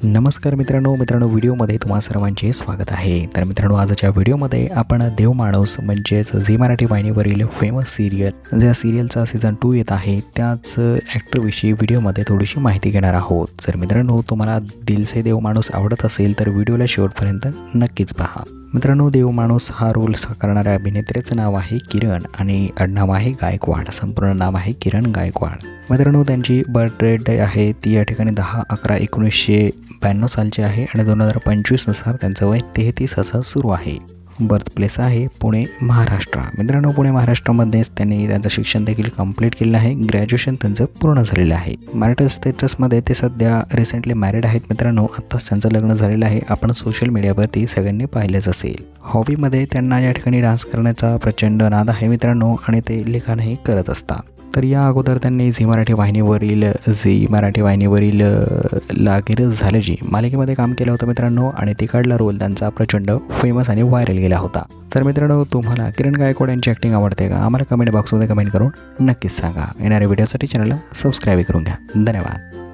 नमस्कार मित्रांनो व्हिडिओमध्ये तुम्हा सर्वांचे स्वागत आहे। तर मित्रांनो, आजच्या व्हिडिओमध्ये आपण देव माणूस म्हणजेच झी मराठी वाहिनीवरील फेमस सिरियल ज्या सिरियलचा सीझन 2 येत आहे त्याच ॲक्टरविषयी व्हिडिओमध्ये थोडीशी माहिती घेणार आहोत। जर मित्रांनो तुम्हाला दिल से देव माणूस आवडत असेल तर व्हिडिओला शेवटपर्यंत नक्कीच पहा। मित्रांनो, देव माणूस हा रोल साकारणाऱ्या अभिनेत्रीचं नाव आहे किरण आणि आडनाव आहे गायकवाड। संपूर्ण नाव आहे किरण गायकवाड। मित्रांनो, त्यांची बर्थ डेट आहे ती या ठिकाणी 10/11/1992 सालची आहे आणि 2025 नुसार त्यांचं वय 33 असं सुरू आहे। बर्थ प्लेस आहे पुणे महाराष्ट्र। मित्रांनो, पुणे महाराष्ट्रामध्येच त्यांनी त्यांचं शिक्षण देखील कंप्लीट केलेलं आहे। ग्रॅज्युएशन त्यांचं पूर्ण झालेलं आहे। मॅरिटल स्टेटसमध्ये ते सध्या रिसेंटली मॅरिड आहेत। मित्रांनो, आत्ताच त्यांचं लग्न झालेलं आहे। आपण सोशल मीडियावरती सगळ्यांनी पाहिलेच असेल। हॉबीमध्ये त्यांना या ठिकाणी डान्स करण्याचा प्रचंड नाद आहे मित्रांनो, आणि ते लिखाणही करत असतात। तर या अगोदर त्यांनी झी मराठी वाहिनीवरील लागेरच झाले जी मालिकेमध्ये काम केलं होतं मित्रांनो, आणि तिकडला रोल त्यांचा प्रचंड फेमस आणि व्हायरल गेला होता। तर मित्रांनो, तुम्हाला किरण गायकवाड यांची ॲक्टिंग आवडते का? आम्हाला कमेंट बॉक्समध्ये कमेंट करून नक्कीच सांगा। येणाऱ्या व्हिडिओसाठी चॅनलला सबस्क्राईब करून घ्या। धन्यवाद।